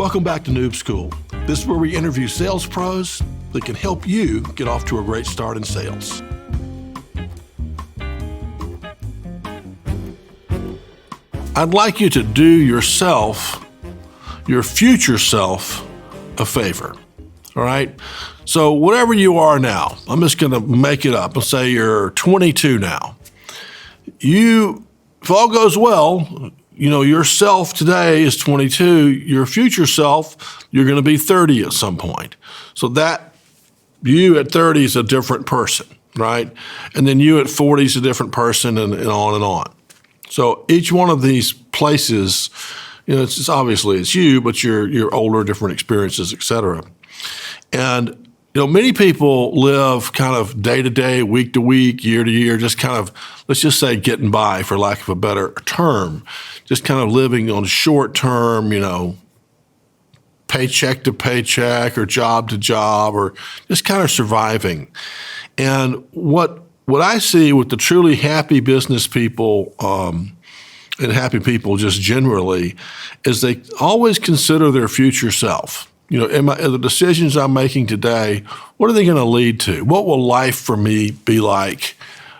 Welcome back to Noob School. This is where we interview sales pros that can help you get off to a great start in sales. I'd like you to do yourself, your future self, a favor. All right? So whatever you are now, I'm just going to make it up and say you're 22 now. If all goes well, your self today is 22. Your future self, you're going to be 30 at some point. So that you at 30 is a different person, right? And then you at 40 is a different person, and on and on. So each one of these places, it's obviously it's you, but you're older, different experiences, et cetera. And many people live kind of day to day, week to week, year to year, just kind of, let's just say, getting by, for lack of a better term, just kind of living on short term, paycheck to paycheck or job to job, or just kind of surviving. And what I see with the truly happy business people and happy people just generally is they always consider their future self. The decisions I'm making today, what are they going to lead to? What will life for me be like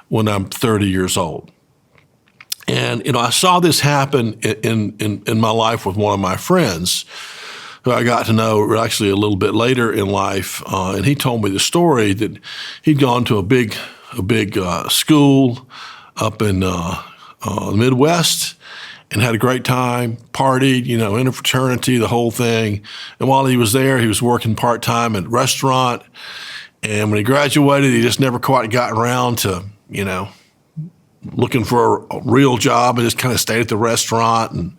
when I'm 30 years old? And, I saw this happen in my life with one of my friends who I got to know actually a little bit later in life. And he told me the story that he'd gone to a big school up in the Midwest and had a great time, partied, in a fraternity, the whole thing. And while he was there, he was working part-time at a restaurant. And when he graduated, he just never quite got around to, looking for a real job, and just kind of stayed at the restaurant. And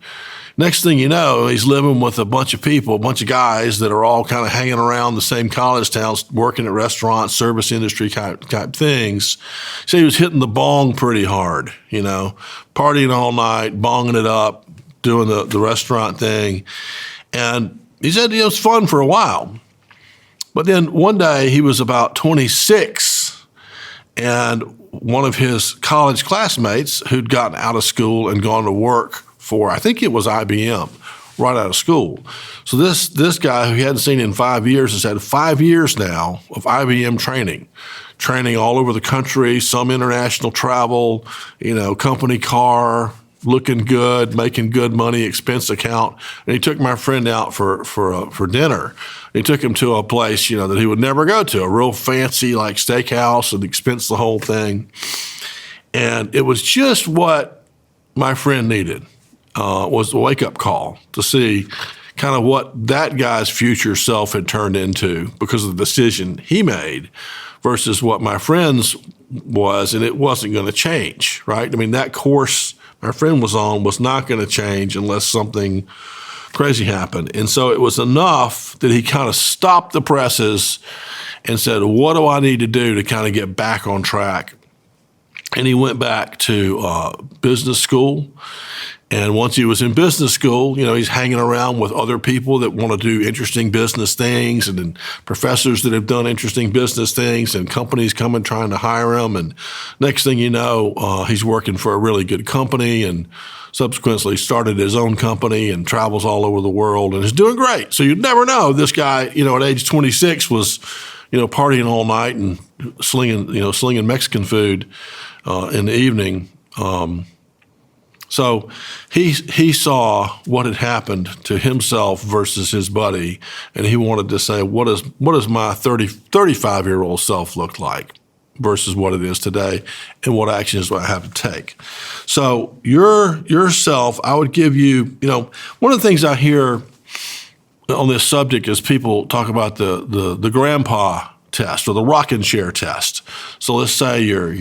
next thing you know, he's living with a bunch of people, a bunch of guys that are all kind of hanging around the same college towns, working at restaurants, service industry type things. So he was hitting the bong pretty hard, partying all night, bonging it up, doing the restaurant thing. And he said it was fun for a while. But then one day he was about 26, and one of his college classmates who'd gotten out of school and gone to work for, I think it was IBM, right out of school. So this guy who he hadn't seen in 5 years has had 5 years now of IBM training all over the country, some international travel, company car, looking good, making good money, expense account. And he took my friend out for dinner. He took him to a place, that he would never go to, a real fancy like steakhouse, and expense the whole thing. And it was just what my friend needed. Was a wake-up call to see kind of what that guy's future self had turned into because of the decision he made versus what my friend's was, and it wasn't going to change, right? I mean, that course my friend was on was not going to change unless something crazy happened. And so it was enough that he kind of stopped the presses and said, what do I need to do to kind of get back on track? And he went back to business school. And once he was in business school, he's hanging around with other people that want to do interesting business things, and then professors that have done interesting business things, and companies coming trying to hire him. And next thing you know, he's working for a really good company, and subsequently started his own company and travels all over the world and is doing great. So you'd never know this guy, at age 26 was, partying all night and slinging Mexican food in the evening. So he saw what had happened to himself versus his buddy, and he wanted to say, what does my 35-year-old self look like versus what it is today, and what actions do I have to take? So yourself, I would give you, one of the things I hear on this subject is people talk about the grandpa test or the rocking chair test. So let's say you're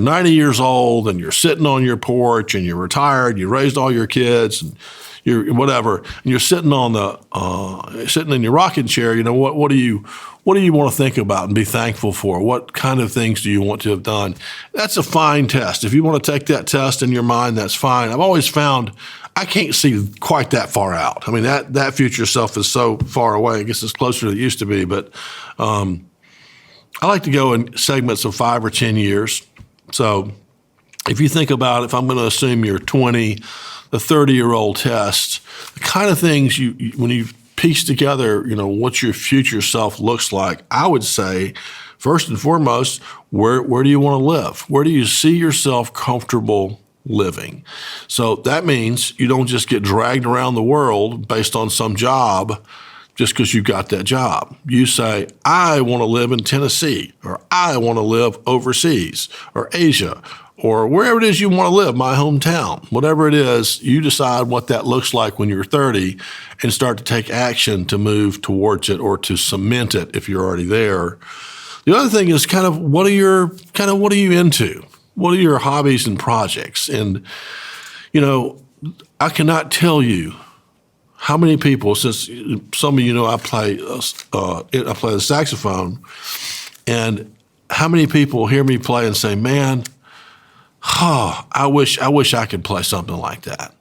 90 years old and you're sitting on your porch and you're retired, you raised all your kids and you're whatever, and you're sitting on sitting in your rocking chair. What do you want to think about and be thankful for? What kind of things do you want to have done? That's a fine test. If you want to take that test in your mind, that's fine. I've always found I can't see quite that far out. I mean, that future self is so far away. I guess it's closer than it used to be, but I like to go in segments of 5 or 10 years. So if you think about, if I'm going to assume you're 20, the 30-year-old test, the kind of things when you piece together, what your future self looks like, I would say, first and foremost, where do you want to live? Where do you see yourself comfortable living? So that means you don't just get dragged around the world based on some job just because you got that job. You say, I want to live in Tennessee, or I want to live overseas, or Asia, or wherever it is you want to live, my hometown. Whatever it is, you decide what that looks like when you're 30 and start to take action to move towards it or to cement it if you're already there. The other thing is what are you into? What are your hobbies and projects? And, I cannot tell you how many people, since some of you know I play the saxophone, and how many people hear me play and say, man, I wish I could play something like that.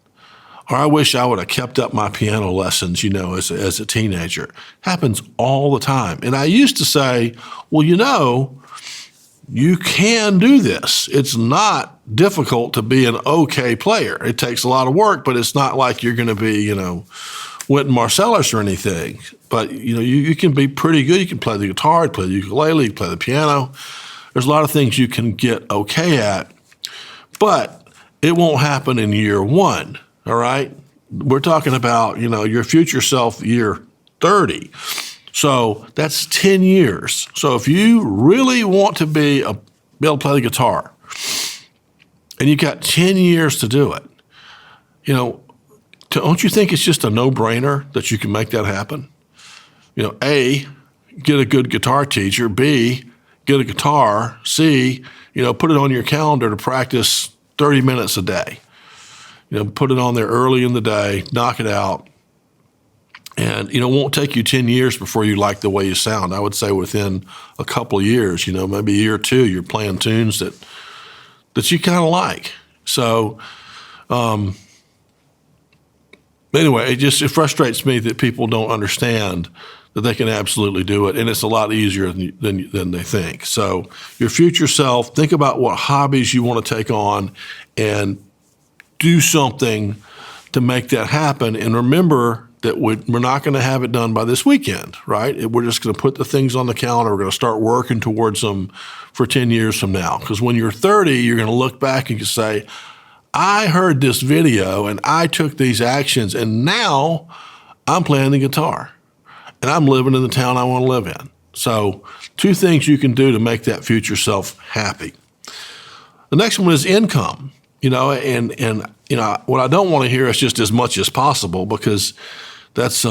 Or I wish I would have kept up my piano lessons, as a teenager. Happens all the time. And I used to say, well, you can do this. It's not difficult to be an okay player. It takes a lot of work, but it's not like you're going to be, Wynton Marsalis or anything. But, you can be pretty good. You can play the guitar, play the ukulele, you can play the piano. There's a lot of things you can get okay at, but it won't happen in year one, all right? We're talking about, your future self year 30. So that's 10 years. So if you really want to be able to play the guitar, and you got 10 years to do it, don't you think it's just a no-brainer that you can make that happen? A, get a good guitar teacher. B, get a guitar. C, put it on your calendar to practice 30 minutes a day. Put it on there early in the day, knock it out. And, it won't take you 10 years before you like the way you sound. I would say within a couple of years, maybe a year or two, you're playing tunes that you kind of like. So, anyway, it frustrates me that people don't understand that they can absolutely do it, and it's a lot easier than they think. So your future self, think about what hobbies you want to take on and do something to make that happen. And remember that we're not going to have it done by this weekend, right? We're just going to put the things on the calendar. We're going to start working towards them for 10 years from now. Because when you're 30, you're going to look back and you say, I heard this video and I took these actions and now I'm playing the guitar and I'm living in the town I want to live in. So 2 things you can do to make that future self happy. The next one is income, and what I don't want to hear is just as much as possible, because that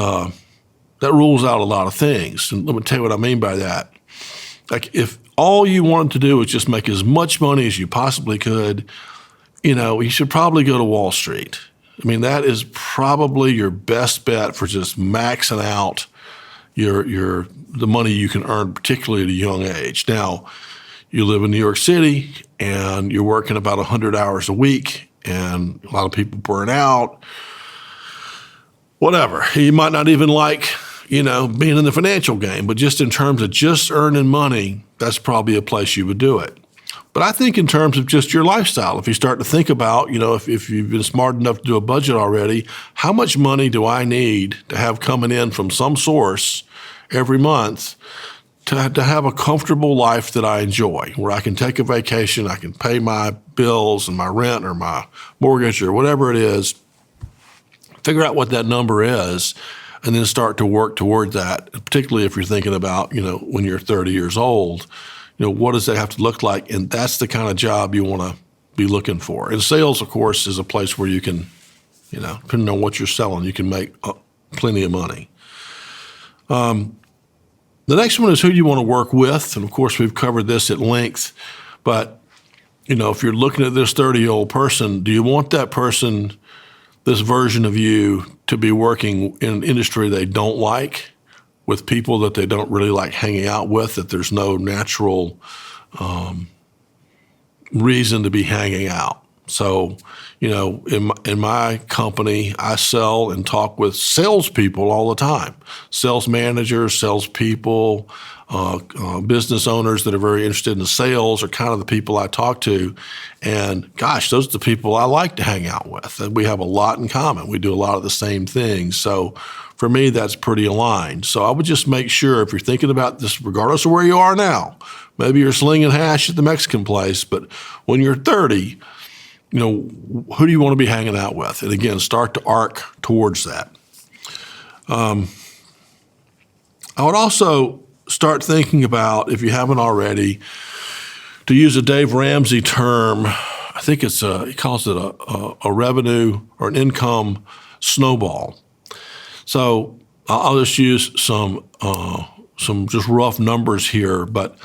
rules out a lot of things. And let me tell you what I mean by that. Like, if all you wanted to do was just make as much money as you possibly could, you should probably go to Wall Street. I mean, that is probably your best bet for just maxing out the money you can earn, particularly at a young age. Now, you live in New York City and you're working about 100 hours a week, and a lot of people burn out. Whatever. You might not even like, being in the financial game, but just in terms of just earning money, that's probably a place you would do it. But I think in terms of just your lifestyle, if you start to think about, if you've been smart enough to do a budget already, how much money do I need to have coming in from some source every month to have a comfortable life that I enjoy, where I can take a vacation, I can pay my bills and my rent or my mortgage or whatever it is, figure out what that number is, and then start to work toward that, particularly if you're thinking about, when you're 30 years old. What does that have to look like? And that's the kind of job you want to be looking for. And sales, of course, is a place where you can, depending on what you're selling, you can make plenty of money. The next one is who you want to work with. And, of course, we've covered this at length. But, if you're looking at this 30-year-old person, do you want that person, this version of you, to be working in an industry they don't like, with people that they don't really like hanging out with, that there's no natural reason to be hanging out? So, in my company, I sell and talk with salespeople all the time. Sales managers, salespeople, business owners that are very interested in sales are kind of the people I talk to. And gosh, those are the people I like to hang out with. And we have a lot in common. We do a lot of the same things. So for me, that's pretty aligned. So I would just make sure, if you're thinking about this, regardless of where you are now, maybe you're slinging hash at the Mexican place, but when you're 30, who do you want to be hanging out with? And again, start to arc towards that. I would also start thinking about, if you haven't already, to use a Dave Ramsey term, I think he calls it a revenue or an income snowball. So I'll just use some just rough numbers here, but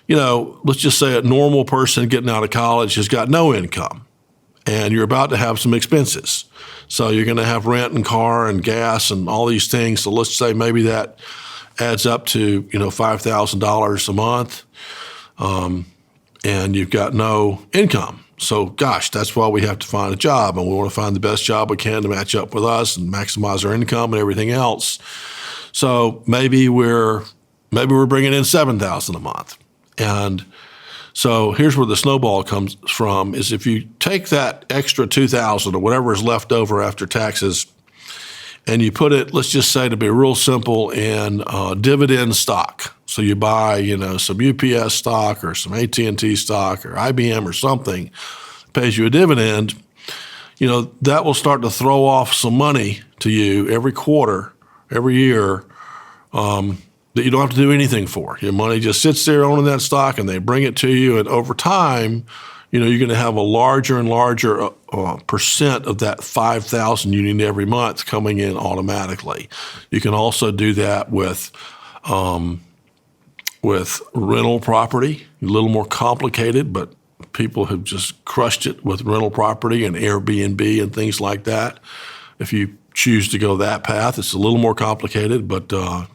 let's just say a normal person getting out of college has got no income, and you're about to have some expenses. So you're going to have rent and car and gas and all these things. So let's say maybe that adds up to $5,000 a month, and you've got no income. So, gosh, that's why we have to find a job, and we want to find the best job we can to match up with us and maximize our income and everything else. So maybe we're bringing in $7,000 a month, and so here's where the snowball comes from: is if you take that extra $2,000 or whatever is left over after taxes, and you put it, let's just say, to be real simple, in dividend stock. So you buy, some UPS stock or some AT&T stock or IBM or something, pays you a dividend, that will start to throw off some money to you every quarter, every year, that you don't have to do anything for. Your money just sits there owning that stock, and they bring it to you. And over time, you're going to have a larger and larger percent of that $5,000 you need every month coming in automatically. You can also do that with rental property. A little more complicated, but people have just crushed it with rental property and Airbnb and things like that. If you choose to go that path, it's a little more complicated, but you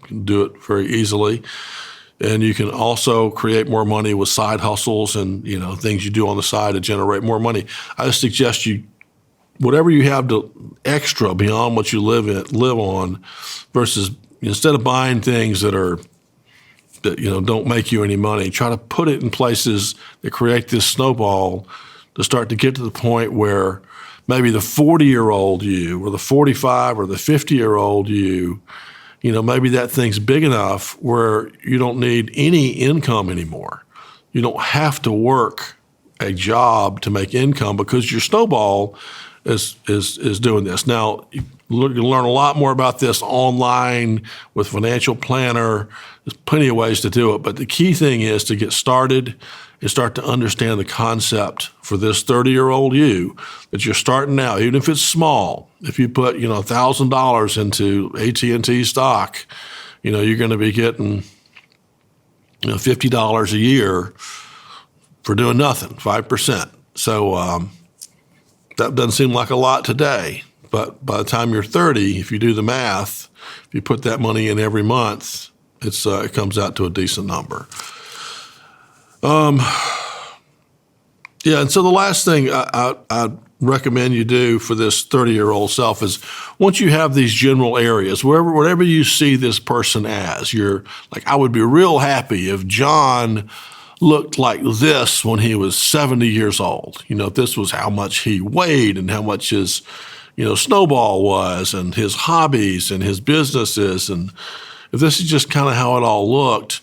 can do it very easily. And you can also create more money with side hustles and things you do on the side to generate more money. I suggest whatever you have to extra beyond what you live on, versus instead of buying things that don't make you any money, try to put it in places that create this snowball to start to get to the point where maybe the 40-year-old you or the 45 or the 50-year-old you, maybe that thing's big enough where you don't need any income anymore. You don't have to work a job to make income because your snowball is doing this. Now, you can learn a lot more about this online with Financial Planner. There's plenty of ways to do it, but the key thing is to get started and start to understand the concept for this 30-year-old you that you're starting now, even if it's small. If you put $1,000 into AT&T stock, you're going to be getting $50 a year for doing nothing, 5%. So that doesn't seem like a lot today, but by the time you're 30, if you do the math, if you put that money in every month, it comes out to a decent number. And so the last thing I recommend you do for this 30-year-old self is, once you have these general areas, whatever you see this person as, you're like, I would be real happy if John looked like this when he was 70 years old. If this was how much he weighed and how much his, snowball was, and his hobbies and his businesses, and if this is just kind of how it all looked,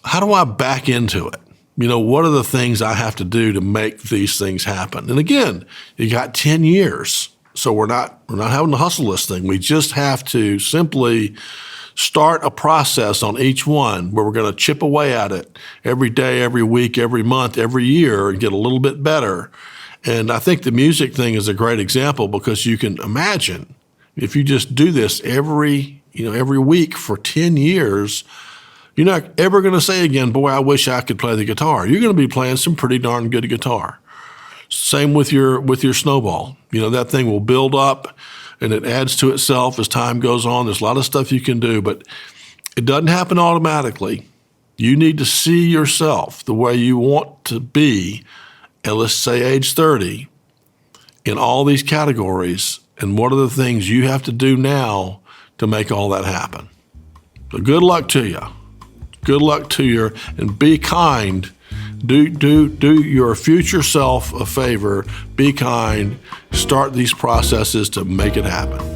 how do I back into it? What are the things I have to do to make these things happen? And again, you got 10 years. So we're not having to hustle this thing. We just have to simply start a process on each one where we're going to chip away at it every day, every week, every month, every year, and get a little bit better. And I think the music thing is a great example, because you can imagine if you just do this every week for 10 years, you're not ever going to say again, boy, I wish I could play the guitar. You're going to be playing some pretty darn good guitar. Same with your snowball. That thing will build up, and it adds to itself as time goes on. There's a lot of stuff you can do, but it doesn't happen automatically. You need to see yourself the way you want to be at, let's say, age 30, in all these categories, and what are the things you have to do now to make all that happen. So good luck to you. Good luck to you, and be kind. Do your future self a favor. Be kind. Start these processes to make it happen.